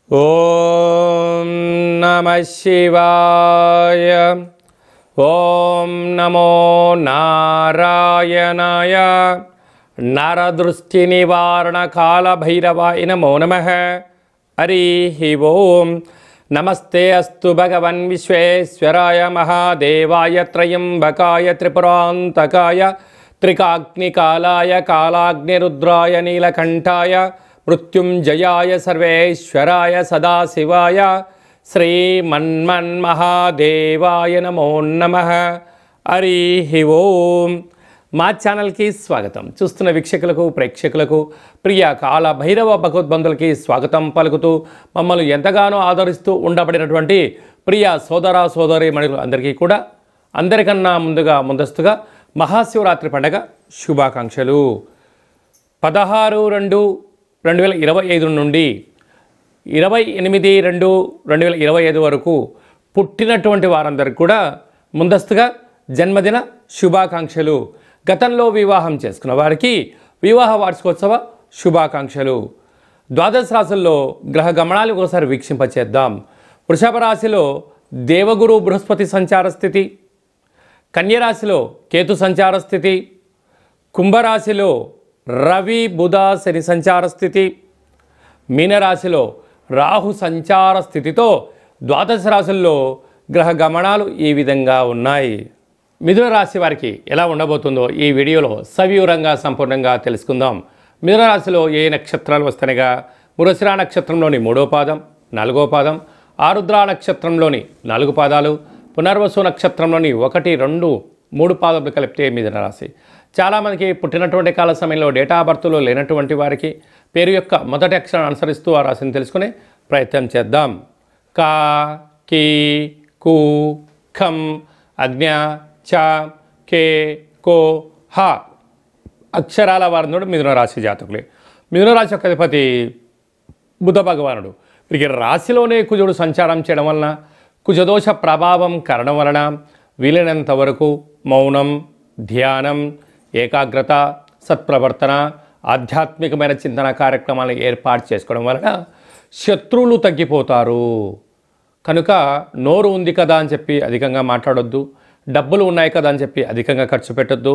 ఓం నమః శివాయ. ఓం నమో నారాయణాయ. నరదృష్టి నివారణ కాల భైరవాయ నమో నమః. హరి ఓం. నమస్తే అస్తు భగవన్ విశ్వేశ్వరాయ మహాదేవాయ త్రయంబకాయ త్రిపురాంతకాయ త్రికాగ్నికాలాయ కాలాగ్నిరుద్రాయ నీలకంఠాయ మృత్యుంజయాయ సర్వేశ్వరాయ సదాశివాయ శ్రీమన్మన్మహాదేవాయ నమో నమః. హరి ఓం. మా ఛానల్కి స్వాగతం. చూస్తున్న వీక్షకులకు ప్రేక్షకులకు ప్రియ కాల భైరవ భగవద్బంధులకి స్వాగతం పలుకుతూ మమ్మల్ని ఎంతగానో ఆదరిస్తూ ఉండబడినటువంటి ప్రియ సోదర సోదరీమణులు అందరికీ కూడా అందరికన్నా ముందస్తుగా మహాశివరాత్రి పండగ శుభాకాంక్షలు. 16/2/2025 నుండి 28/2/2025 వరకు పుట్టినటువంటి వారందరికీ కూడా ముందస్తుగా జన్మదిన శుభాకాంక్షలు. గతంలో వివాహం చేసుకున్న వారికి వివాహ వార్షికోత్సవ శుభాకాంక్షలు. ద్వాదశ రాశుల్లో గ్రహ గమనాలు ఒకసారి వీక్షింపచేద్దాం. వృషభ రాశిలో దేవగురు బృహస్పతి సంచార స్థితి, కన్యరాశిలో కేతు సంచార స్థితి, కుంభరాశిలో రవి బుధ శని సంచార స్థితి, మీనరాశిలో రాహు సంచార స్థితితో ద్వాదశ రాశుల్లో గ్రహ గమనాలు ఈ విధంగా ఉన్నాయి. మిథున రాశి వారికి ఎలా ఉండబోతుందో ఈ వీడియోలో సవివరంగా సంపూర్ణంగా తెలుసుకుందాం. మిథున రాశిలో ఏ నక్షత్రాలు వస్తాయిగా మృగశిర నక్షత్రంలోని 3వ పాదం, 4వ పాదం, ఆరుద్ర నక్షత్రంలోని 4 పాదాలు, పునర్వసు నక్షత్రంలోని 1, 2, 3 పాదములు కలిపితే మిథున రాశి. చాలామందికి పుట్టినటువంటి కాల సమయంలో డేటా ఆఫ్ బర్త్లో లేనటువంటి వారికి పేరు యొక్క మొదటి అక్షరాన్ని అనుసరిస్తూ ఆ రాశిని తెలుసుకునే ప్రయత్నం చేద్దాం. కా, కీ, కు, ఖం, అజ్ఞ, చ, కే, కో, హ అక్షరాల వారందరూ మిథున రాశి జాతకులే. మిథున రాశి యొక్క అధిపతి బుధ భగవానుడు. వీరికి రాశిలోనే కుజుడు సంచారం చేయడం వలన, కుజదోష ప్రభావం కారణం వలన వీలైనంత వరకు మౌనం, ధ్యానం, ఏకాగ్రత, సత్ప్రవర్తన, ఆధ్యాత్మికమైన చింతన కార్యక్రమాలను ఏర్పాటు చేసుకోవడం వలన శత్రువులు తగ్గిపోతారు. కనుక నోరు ఉంది కదా అని చెప్పి అధికంగా మాట్లాడొద్దు, డబ్బులు ఉన్నాయి కదా అని చెప్పి అధికంగా ఖర్చు పెట్టొద్దు.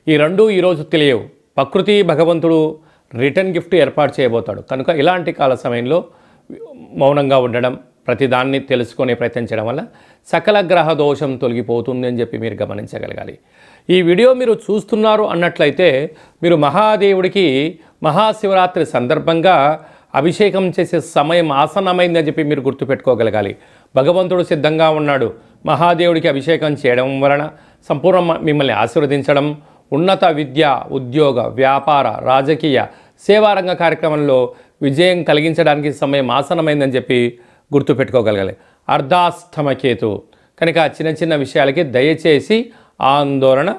ఈ రెండూ ఈరోజు తెలియవు. ప్రకృతి భగవంతుడు రిటర్న్ గిఫ్ట్ ఏర్పాటు చేయబోతాడు. కనుక ఇలాంటి కాల సమయంలో మౌనంగా ఉండడం, ప్రతిదాన్ని తెలుసుకునే ప్రయత్నం చేయడం వల్ల సకల గ్రహ దోషం తొలగిపోతుంది అని చెప్పి మీరు గమనించగలగాలి. ఈ వీడియో మీరు చూస్తున్నారు అన్నట్లయితే మీరు మహాదేవుడికి మహాశివరాత్రి సందర్భంగా అభిషేకం చేసే సమయం ఆసన్నమైందని చెప్పి మీరు గుర్తుపెట్టుకోగలగాలి. భగవంతుడు సిద్ధంగా ఉన్నాడు. మహాదేవుడికి అభిషేకం చేయడం వలన సంపూర్ణ మిమ్మల్ని ఆశీర్వదించడం, ఉన్నత విద్య, ఉద్యోగ, వ్యాపార, రాజకీయ, సేవారంగ కార్యక్రమంలో విజయం కలిగించడానికి సమయం ఆసన్నమైందని చెప్పి గుర్తుపెట్టుకోగలగాలి. అర్ధాష్టమకేతు కనుక చిన్న చిన్న విషయాలకి దయచేసి ఆందోళన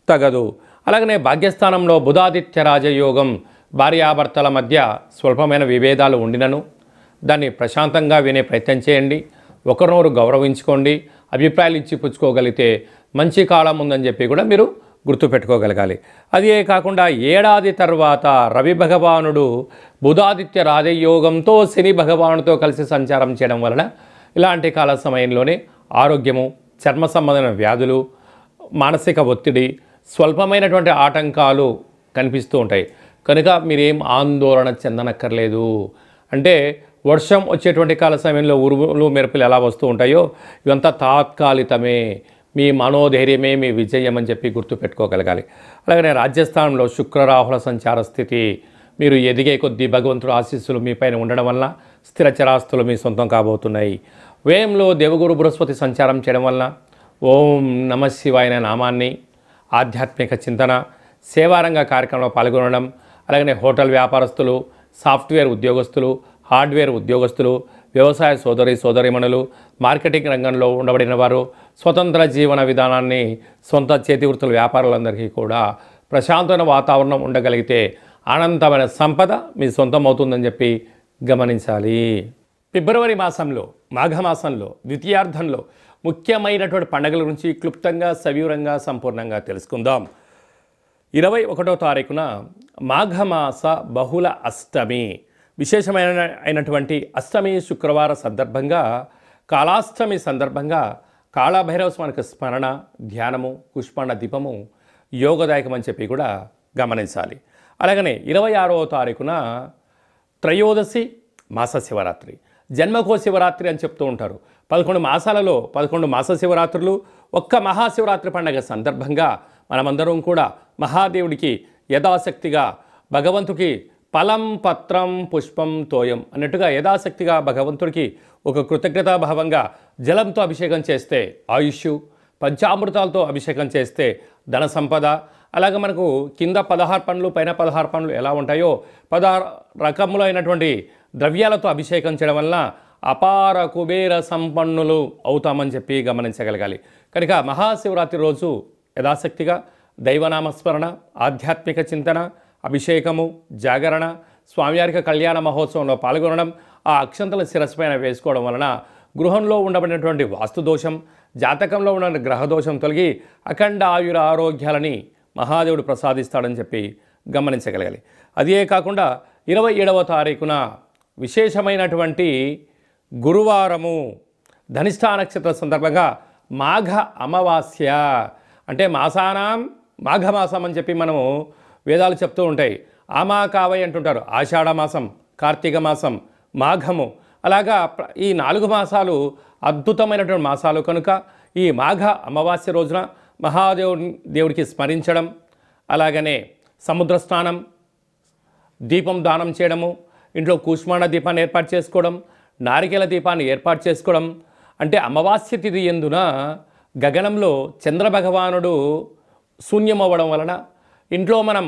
తగదు. అలాగనే భాగ్యస్థానంలో బుధాదిత్య రాజయోగం. భార్యాభర్తల మధ్య స్వల్పమైన విభేదాలు ఉండినను దాన్ని ప్రశాంతంగా వినే ప్రయత్నం చేయండి. ఒకరినొకరు గౌరవించుకోండి. అభిప్రాయాలు ఇచ్చి పుచ్చుకోగలిగితే మంచి కాలం ఉందని చెప్పి కూడా మీరు గుర్తుపెట్టుకోగలగాలి. అదే కాకుండా ఏడాది తర్వాత రవి భగవానుడు బుధాదిత్య రాజయోగంతో శని భగవానుడితో కలిసి సంచారం చేయడం వలన ఇలాంటి కాల సమయంలోనే ఆరోగ్యము, చర్మ సంబంధమైన వ్యాధులు, మానసిక ఒత్తిడి, స్వల్పమైనటువంటి ఆటంకాలు కనిపిస్తూ ఉంటాయి. కనుక మీరేం ఆందోళన చెందనక్కర్లేదు. అంటే వర్షం వచ్చేటువంటి కాల సమయంలో ఉరుములు మెరుపులు ఎలా వస్తూ ఉంటాయో ఇవంతా తాత్కాలికమే. మీ మనోధైర్యమే మీ విజయం అని చెప్పి గుర్తుపెట్టుకోగలగాలి. అలాగనే రాజ్యస్థానంలో శుక్రరాహుల సంచార స్థితి. మీరు ఎదిగే కొద్దీ భగవంతుడు ఆశీస్సులు మీ పైన ఉండడం వలన స్థిర చరాస్తులు మీ సొంతం కాబోతున్నాయి. వ్యయంలో దేవగురు బృహస్పతి సంచారం చేయడం వలన ఓం నమః శివాయ నామాన్ని, ఆధ్యాత్మిక చింతన, సేవారంగ కార్యక్రమంలో పాల్గొనడం, అలాగనే హోటల్ వ్యాపారస్తులు, సాఫ్ట్వేర్ ఉద్యోగస్తులు, హార్డ్వేర్ ఉద్యోగస్తులు, వ్యవసాయ సోదరీమణులు, మార్కెటింగ్ రంగంలో ఉండబడిన వారు, స్వతంత్ర జీవన విధానాన్ని సొంత చేతి వృత్తుల వ్యాపారులందరికీ కూడా ప్రశాంతమైన వాతావరణం ఉండగలిగితే అనంతమైన సంపద మీ సొంతం అవుతుందని చెప్పి గమనించాలి. ఫిబ్రవరి మాసంలో, మాఘమాసంలో ద్వితీయార్థంలో ముఖ్యమైనటువంటి పండుగల గురించి క్లుప్తంగా సవివరంగా సంపూర్ణంగా తెలుసుకుందాం. 21వ తారీఖున మాఘమాస బహుళ అష్టమి అయినటువంటి అష్టమి శుక్రవార సందర్భంగా కాళాష్టమి సందర్భంగా కాళభైరవ స్వామికి స్మరణ ధ్యానము పుష్పాండ దీపము యోగదాయకం అని చెప్పి కూడా గమనించాలి. అలాగనే 26వ తారీఖున త్రయోదశి మాస శివరాత్రి, జన్మకో శివరాత్రి అని చెప్తూ ఉంటారు. 11 మాసాలలో 11 మాస శివరాత్రులు, ఒక్క మహాశివరాత్రి పండగ సందర్భంగా మనమందరం కూడా మహాదేవుడికి యథాశక్తిగా భగవంతుడికి ఫలం పత్రం పుష్పం తోయం అన్నట్టుగా యథాశక్తిగా భగవంతుడికి ఒక కృతజ్ఞతాభావంగా జలంతో అభిషేకం చేస్తే ఆయుష్, పంచామృతాలతో అభిషేకం చేస్తే ధన సంపద, అలాగే మనకు కింద 16 పండ్లు పైన 16 పండ్లు ఎలా ఉంటాయో 16 రకములైనటువంటి ద్రవ్యాలతో అభిషేకం చేయడం వలన అపార కుబేర సంపన్నులు అవుతామని చెప్పి గమనించగలగాలి. కనుక మహాశివరాత్రి రోజు యథాశక్తిగా దైవనామస్మరణ, ఆధ్యాత్మిక చింతన, అభిషేకము, జాగరణ, స్వామివారికి కళ్యాణ మహోత్సవంలో పాల్గొనడం, ఆ అక్షంతల శిరస్సు పైన వేసుకోవడం వలన గృహంలో ఉండబడినటువంటి వాస్తుదోషం, జాతకంలో ఉన్న గ్రహదోషం తొలగి అఖండ ఆయుర ఆరోగ్యాలని మహాదేవుడు ప్రసాదిస్తాడని చెప్పి గమనించగలగాలి. అదే కాకుండా 27వ తారీఖున విశేషమైనటువంటి గురువారము ధనిష్ఠా నక్షత్ర సందర్భంగా మాఘ అమావాస్య, అంటే మాసానాం మాఘమాసం అని చెప్పి మనము వేదాలు చెప్తూ ఉంటాయి. ఆమా కావై అంటుంటారు. ఆషాఢ మాసం, కార్తీక మాసం, మాఘము, అలాగా ఈ 4 మాసాలు అద్భుతమైనటువంటి మాసాలు కనుక ఈ మాఘ అమావాస్య రోజున దేవుడికి స్మరించడం, అలాగనే సముద్ర స్నానం, దీపం దానం చేయడము, ఇంట్లో కూష్మాండ దీపాన్ని ఏర్పాటు చేసుకోవడం, నారికేల దీపాన్ని ఏర్పాటు చేసుకోవడం, అంటే అమావాస్య తిథి ఎందున గగనంలో చంద్రభగవానుడు శూన్యమవ్వడం వలన ఇంట్లో మనం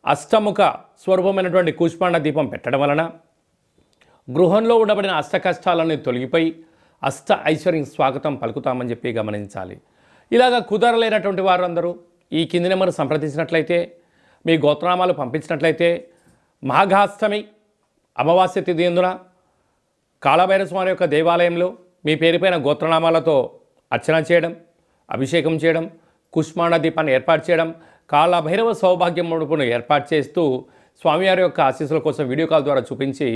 అష్టముఖ స్వరూపమైనటువంటి కూష్మాండ దీపం పెట్టడం వలన గృహంలో ఉండబడిన అష్ట కష్టాలన్నీ తొలగిపోయి అష్ట ఐశ్వర్యం స్వాగతం పలుకుతామని చెప్పి గమనించాలి. ఇలాగ కుదరలేనటువంటి వారు అందరూ ఈ కింది నెంబర్ సంప్రదించినట్లయితే, మీ గోత్రనామాలు పంపించినట్లయితే మాఘాష్టమి అమావాస్య తిథి ఎందున కాళభైరవ స్వామి యొక్క దేవాలయంలో మీ పేరుపైన గోత్రనామాలతో అర్చన చేయడం, అభిషేకం చేయడం, కుష్మాండ దీపాన్ని ఏర్పాటు చేయడం, కాళభైరవ సౌభాగ్యం ముడుపును ఏర్పాటు చేస్తూ స్వామివారి యొక్క ఆశీస్సుల కోసం వీడియో కాల్ ద్వారా చూపించి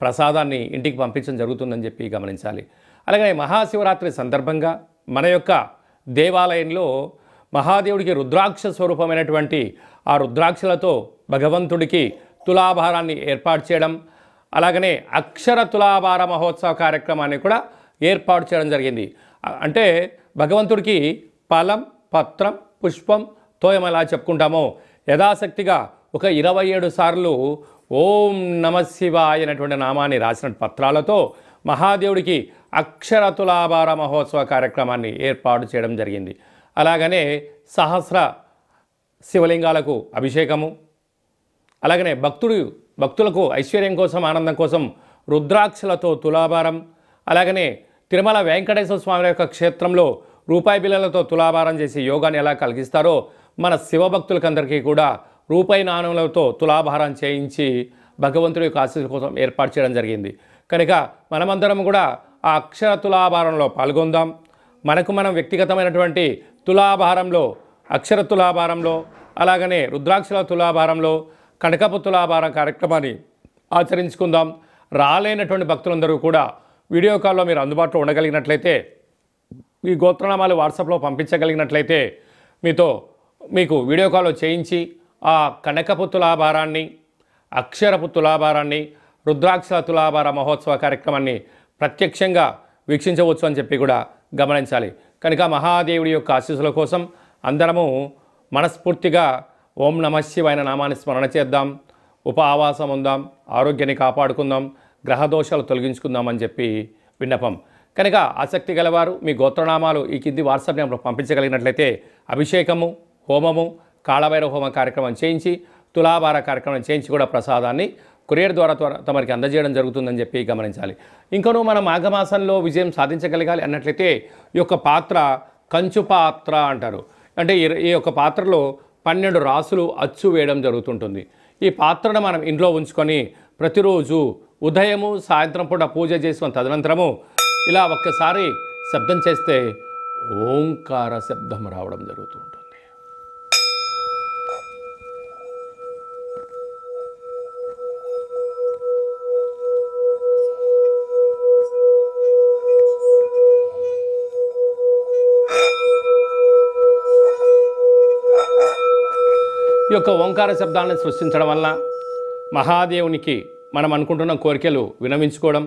ప్రసాదాన్ని ఇంటికి పంపించడం జరుగుతుందని చెప్పి గమనించాలి. అలాగే మహాశివరాత్రి సందర్భంగా మన యొక్క దేవాలయంలో మహాదేవుడికి రుద్రాక్ష స్వరూపమైనటువంటి ఆ రుద్రాక్షలతో భగవంతుడికి తులాభారాన్ని ఏర్పాటు చేయడం, అలాగనే అక్షర తులాభార మహోత్సవ కార్యక్రమాన్ని కూడా ఏర్పాటు చేయడం జరిగింది. అంటే భగవంతుడికి ఫలం పత్రం పుష్పం తోయం ఎలా చెప్పుకుంటామో యథాశక్తిగా ఒక 27 సార్లు ఓం నమ శివాయ అనేటువంటి నామాన్ని రాసిన పత్రాలతో మహాదేవుడికి అక్షర తులాభార మహోత్సవ కార్యక్రమాన్ని ఏర్పాటు చేయడం జరిగింది. అలాగనే సహస్ర శివలింగాలకు అభిషేకము, అలాగనే భక్తులకు ఐశ్వర్యం కోసం ఆనందం కోసం రుద్రాక్షలతో తులాభారం, అలాగనే తిరుమల వెంకటేశ్వర స్వామి యొక్క క్షేత్రంలో రూపాయి బిళ్ళలతో తులాభారం చేసి యోగాన్ని ఎలా కలిగిస్తారో మన శివభక్తులకందరికీ కూడా రూపాయి నాణ్యములతో తులాభారం చేయించి భగవంతుడి యొక్క ఆశీస్సుల కోసం ఏర్పాటు చేయడం జరిగింది. కనుక మనమందరం కూడా ఆ అక్షర తులాభారంలో పాల్గొందాం. మనం వ్యక్తిగతమైనటువంటి తులాభారంలో, అక్షర తులాభారంలో, అలాగనే రుద్రాక్షల తులాభారంలో, కనకపు తులాభారం కార్యక్రమాన్ని ఆచరించుకుందాం. రాలేనటువంటి భక్తులందరూ కూడా వీడియో కాల్లో మీరు అందుబాటులో ఉండగలిగినట్లయితే, మీ గోత్రనామాలు వాట్సాప్లో పంపించగలిగినట్లయితే మీకు వీడియో కాల్లో చేయించి ఆ కనకపు తులాభారాన్ని, అక్షరపు తులాభారాన్ని, రుద్రాక్షల తులాభార మహోత్సవ కార్యక్రమాన్ని ప్రత్యక్షంగా వీక్షించవచ్చు అని చెప్పి కూడా గమనించాలి. కనుక మహాదేవుడి యొక్క ఆశీస్సుల కోసం అందరము మనస్ఫూర్తిగా ఓం నమః శివాయ నామాన్ని స్మరణ చేద్దాం, ఆవాసం ఉందాం, ఆరోగ్యాన్ని కాపాడుకుందాం, గ్రహదోషాలు తొలగించుకుందామని చెప్పి విన్నపం. కనుక ఆసక్తి గలవారు మీ గోత్రనామాలు ఈ కింది వాట్సాప్ నెంబర్ పంపించగలిగినట్లయితే అభిషేకము, హోమము, కాళభైరవ హోమ కార్యక్రమం చేయించి తులాభార కార్యక్రమం చేయించి కూడా ప్రసాదాన్ని కొరియర్ ద్వారా తమరికి అందజేయడం జరుగుతుందని చెప్పి గమనించాలి. ఇంకనూ మనం మాఘమాసంలో విజయం సాధించగలగాలి అన్నట్లయితే ఈ యొక్క పాత్ర కంచు పాత్ర అంటారు. అంటే ఈ యొక్క పాత్రలో 12 రాసులు అచ్చు వేయడం జరుగుతుంటుంది. ఈ పాత్రను మనం ఇంట్లో ఉంచుకొని ప్రతిరోజు ఉదయము సాయంత్రం పూట పూజ చేసుకున్న తదనంతరము ఇలా ఒక్కసారి శబ్దం చేస్తే ఓంకార శబ్దం రావడం జరుగుతుంటుంది. ఈ యొక్క ఓంకార శబ్దాలను సృష్టించడం వల్ల మహాదేవునికి మనం అనుకుంటున్న కోరికలు వినవించుకోవడం,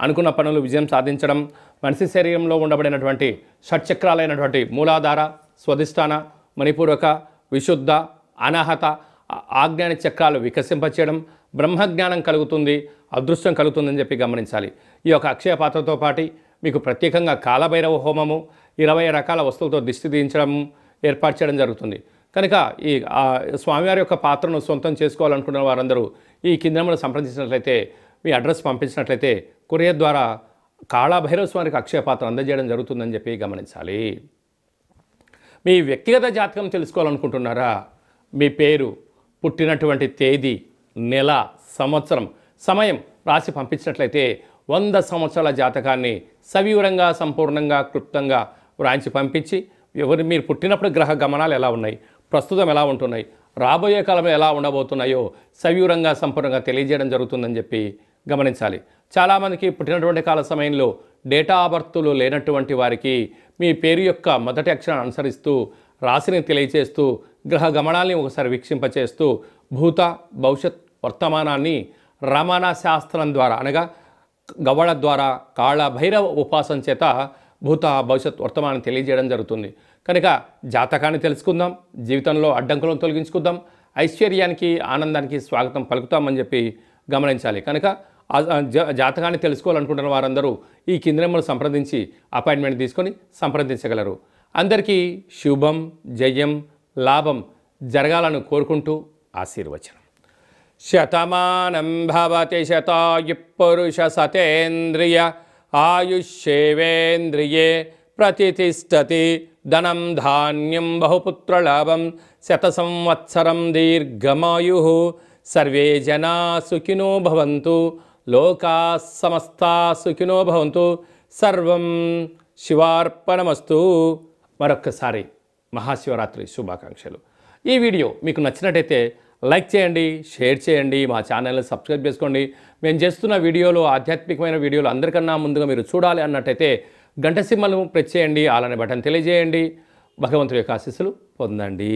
అనుకున్న పనులు విజయం సాధించడం, మనిషి శరీరంలో ఉండబడినటువంటి షట్చక్రాలైనటువంటి మూలాధార, స్వధిష్టాన, మణిపూరక, విశుద్ధ, అనాహత, ఆజ్ఞాన చక్రాలు వికసింపచేయడం, బ్రహ్మజ్ఞానం కలుగుతుంది, అదృష్టం కలుగుతుందని చెప్పి గమనించాలి. ఈ యొక్క అక్షయ పాత్రతో పాటు మీకు ప్రత్యేకంగా కాలభైరవ హోమము, 20 రకాల వస్తువులతో దిష్టి తీయించడం ఏర్పాటు చేయడం జరుగుతుంది. కనుక ఈ స్వామివారి యొక్క పాత్రను సొంతం చేసుకోవాలనుకున్న వారందరూ ఈ కిందమును సంప్రదించినట్లయితే, మీ అడ్రస్ పంపించినట్లయితే కొరియర్ ద్వారా కాళభైరవ స్వామికి అక్షయ పాత్ర అందజేయడం జరుగుతుందని చెప్పి గమనించాలి. మీ వ్యక్తిగత జాతకం తెలుసుకోవాలనుకుంటున్నారా? మీ పేరు, పుట్టినటువంటి తేదీ, నెల, సంవత్సరం, సమయం రాసి పంపించినట్లయితే 100 సంవత్సరాల జాతకాన్ని సవివరంగా, సంపూర్ణంగా, క్లుప్తంగా వ్రాయించి పంపించి మీరు పుట్టినప్పుడు గ్రహ గమనాలు ఎలా ఉన్నాయి, ప్రస్తుతం ఎలా ఉంటున్నాయి, రాబోయే కాలంలో ఎలా ఉండబోతున్నాయో సవివరంగా, సంపూర్ణంగా తెలియజేయడం జరుగుతుందని చెప్పి గమనించాలి. చాలామందికి పుట్టినటువంటి కాల సమయంలో డేటా ఆఫ్ బర్త్లు లేనటువంటి వారికి మీ పేరు యొక్క మొదటి అక్షరాన్ని అనుసరిస్తూ రాశిని తెలియచేస్తూ గ్రహ గమనాల్ని ఒకసారి వీక్షింపచేస్తూ భూత, భవిష్యత్, వర్తమానాన్ని రమణ శాస్త్రం ద్వారా అనగా గవ్వళ ద్వారా కాళభైరవ ఉపాసన చేత భూత, భవిష్యత్, వర్తమానం తెలియజేయడం జరుగుతుంది. కనుక జాతకాన్ని తెలుసుకుందాం, జీవితంలో అడ్డంకులను తొలగించుకుందాం, ఐశ్వర్యానికి, ఆనందానికి స్వాగతం పలుకుతామని చెప్పి గమనించాలి. కనుక జాతకాన్ని తెలుసుకోవాలనుకుంటున్న వారందరూ ఈ కింద నెంబర్ను సంప్రదించి అపాయింట్మెంట్ తీసుకొని సంప్రదించగలరు. అందరికీ శుభం, జయం, లాభం జరగాలని కోరుకుంటూ ఆశీర్వచనం. శతమానం భవతి శతాయు పురుష సతేంద్రియ ఆయుష్యేవేంద్రియే ప్రతిష్టతి ధనం ధాన్యం బహుపుత్రలాభం శత సంవత్సరం దీర్ఘమాయు. సర్వే జనా సుఖినో భవంతు, లోకా సమస్తా సుఖినో భవంతు. సర్వం శివార్పణమస్తు. మరొక్కసారి మహాశివరాత్రి శుభాకాంక్షలు. ఈ వీడియో మీకు నచ్చినట్టయితే లైక్ చేయండి, షేర్ చేయండి, మా ఛానల్ని సబ్స్క్రైబ్ చేసుకోండి. మేము చేస్తున్న వీడియోలు, ఆధ్యాత్మికమైన వీడియోలు అందరికన్నా ముందుగా మీరు చూడాలి అన్నట్టయితే గంట సింబల్ను ప్రెస్ చేయండి, అలానే బటన్ తెలియజేయండి. భగవంతుడి యొక్క ఆశీస్సులు పొందండి.